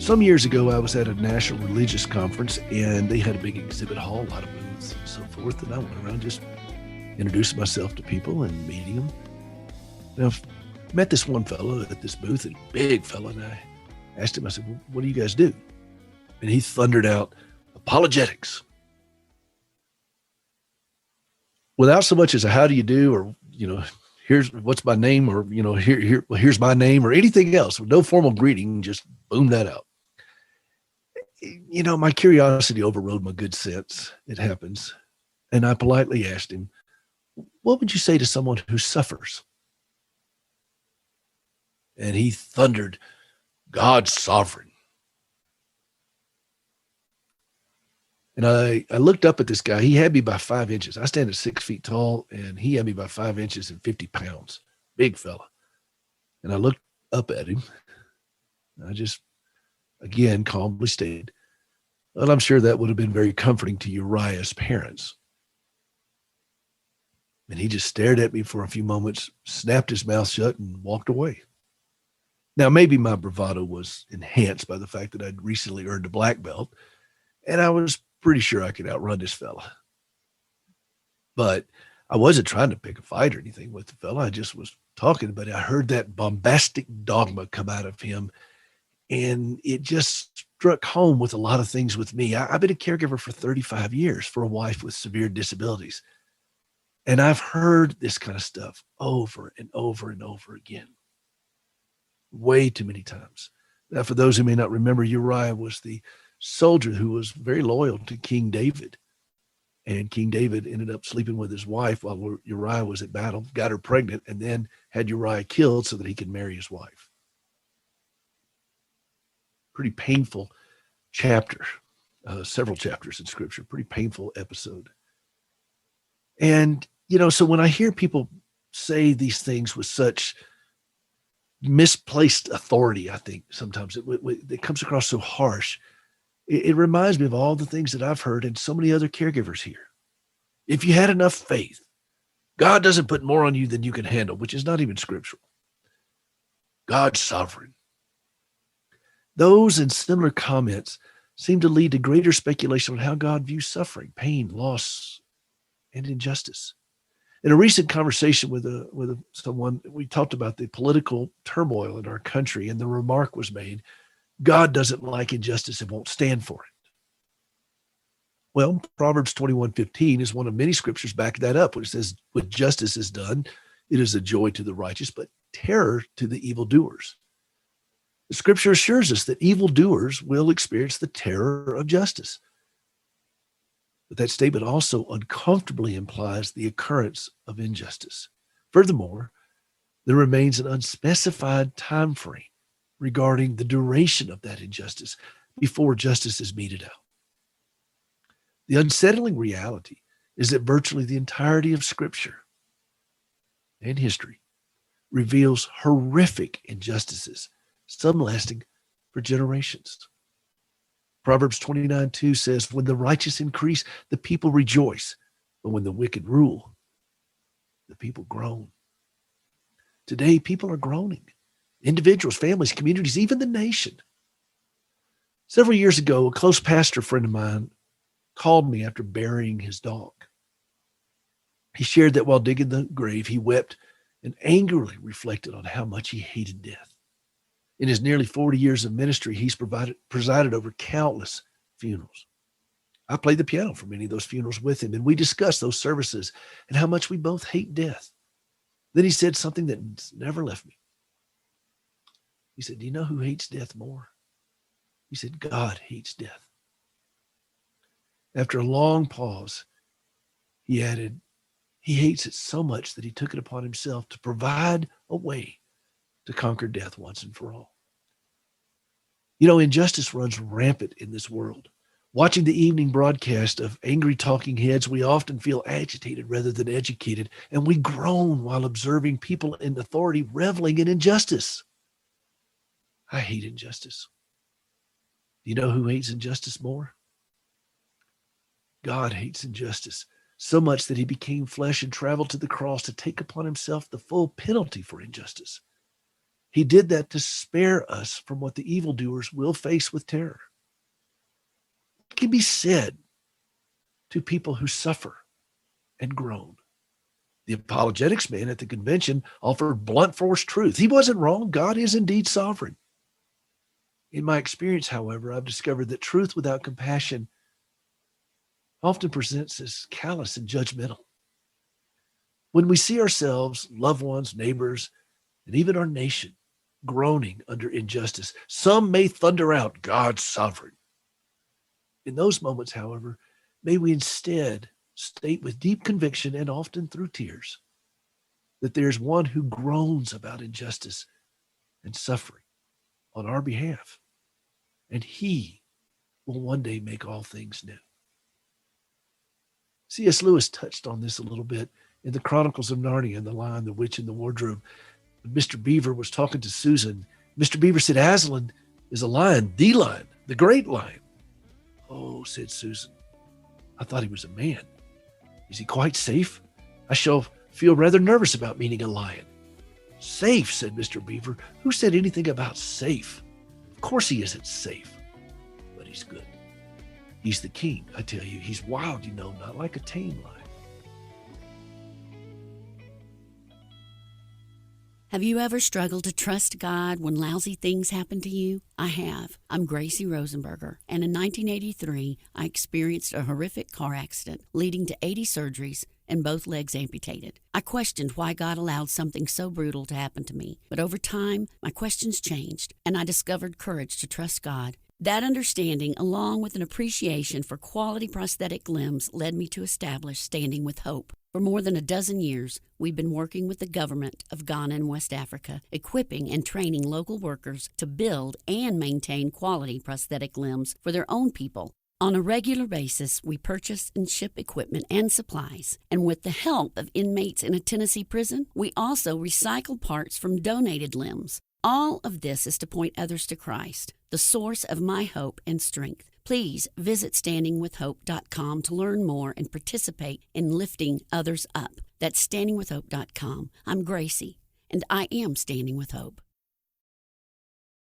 Some years ago, I was at a national religious conference and they had a big exhibit hall, a lot of booths and so forth. And I went around just introducing myself to people and meeting them. And I've met this one fellow at this booth, a big fellow, and I asked him, I said, well, what do you guys do? And he thundered out, apologetics. Without so much as a how do you do or, here's what's my name or, here's my name or anything else. No formal greeting, just boom that out. My curiosity overrode my good sense. It happens. And I politely asked him, what would you say to someone who suffers? And he thundered, God's sovereign. And I looked up at this guy. He had me by 5 inches. I stand at 6 feet tall, and he had me by 5 inches and 50 pounds. Big fella. And I looked up at him. I just, again, calmly stated, well, I'm sure that would have been very comforting to Uriah's parents. And he just stared at me for a few moments, snapped his mouth shut, and walked away. Now, maybe my bravado was enhanced by the fact that I'd recently earned a black belt, and I was pretty sure I could outrun this fella. But I wasn't trying to pick a fight or anything with the fella. I just was talking, but I heard that bombastic dogma come out of him, and it just struck home with a lot of things with me. I've been a caregiver for 35 years for a wife with severe disabilities, and I've heard this kind of stuff over and over and over again, way too many times. Now, for those who may not remember, Uriah was the soldier who was very loyal to King David. And King David ended up sleeping with his wife while Uriah was at battle, got her pregnant, and then had Uriah killed so that he could marry his wife. Pretty painful chapter, several chapters in Scripture, pretty painful episode. And, so when I hear people say these things with such misplaced authority, I think sometimes it comes across so harsh. It reminds me of all the things that I've heard and so many other caregivers here. If you had enough faith, God doesn't put more on you than you can handle, which is not even scriptural. God's sovereign. Those and similar comments seem to lead to greater speculation on how God views suffering, pain, loss, and injustice. In a recent conversation with someone, we talked about the political turmoil in our country, and the remark was made, God doesn't like injustice and won't stand for it. Well, Proverbs 21:15 is one of many scriptures backing that up, which says, when justice is done, it is a joy to the righteous, but terror to the evildoers. The scripture assures us that evildoers will experience the terror of justice. But that statement also uncomfortably implies the occurrence of injustice. Furthermore, there remains an unspecified time frame regarding the duration of that injustice before justice is meted out. The unsettling reality is that virtually the entirety of Scripture and history reveals horrific injustices, some lasting for generations. Proverbs 29:2 says, when the righteous increase, the people rejoice, but when the wicked rule, the people groan. Today, people are groaning. Individuals, families, communities, even the nation. Several years ago, a close pastor friend of mine called me after burying his dog. He shared that while digging the grave, he wept and angrily reflected on how much he hated death. In his nearly 40 years of ministry, he's presided over countless funerals. I played the piano for many of those funerals with him, and we discussed those services and how much we both hate death. Then he said something that never left me. He said, do you know who hates death more? He said, God hates death. After a long pause, he added, he hates it so much that he took it upon himself to provide a way to conquer death once and for all. Injustice runs rampant in this world. Watching the evening broadcast of angry talking heads, we often feel agitated rather than educated, and we groan while observing people in authority reveling in injustice. I hate injustice. Do you know who hates injustice more? God hates injustice so much that he became flesh and traveled to the cross to take upon himself the full penalty for injustice. He did that to spare us from what the evildoers will face with terror. It can be said to people who suffer and groan. The apologetics man at the convention offered blunt force truth. He wasn't wrong. God is indeed sovereign. In my experience, however, I've discovered that truth without compassion often presents as callous and judgmental. When we see ourselves, loved ones, neighbors, and even our nation groaning under injustice, some may thunder out, God's sovereign. In those moments, however, may we instead state with deep conviction and often through tears that there's one who groans about injustice and suffering on our behalf, and he will one day make all things new. C.S. Lewis touched on this a little bit in the Chronicles of Narnia in the line, The Witch in the Wardrobe. Mr. Beaver was talking to Susan. Mr. Beaver said, Aslan is a lion, the great lion. Oh, said Susan, I thought he was a man. Is he quite safe? I shall feel rather nervous about meeting a lion. Safe, said Mr. Beaver. Who said anything about safe? Of course he isn't safe, but he's good. He's the king, I tell you. He's wild, not like a tame lion. Have you ever struggled to trust God when lousy things happen to you? I have. I'm Gracie Rosenberger, and in 1983, I experienced a horrific car accident leading to 80 surgeries and both legs amputated. I questioned why God allowed something so brutal to happen to me, but over time, my questions changed, and I discovered courage to trust God. That understanding, along with an appreciation for quality prosthetic limbs, led me to establish Standing with Hope. For more than a dozen years, we've been working with the government of Ghana and West Africa, equipping and training local workers to build and maintain quality prosthetic limbs for their own people. On a regular basis, we purchase and ship equipment and supplies. And with the help of inmates in a Tennessee prison, we also recycle parts from donated limbs. All of this is to point others to Christ, the source of my hope and strength. Please visit standingwithhope.com to learn more and participate in lifting others up. That's standingwithhope.com. I'm Gracie, and I am Standing with Hope.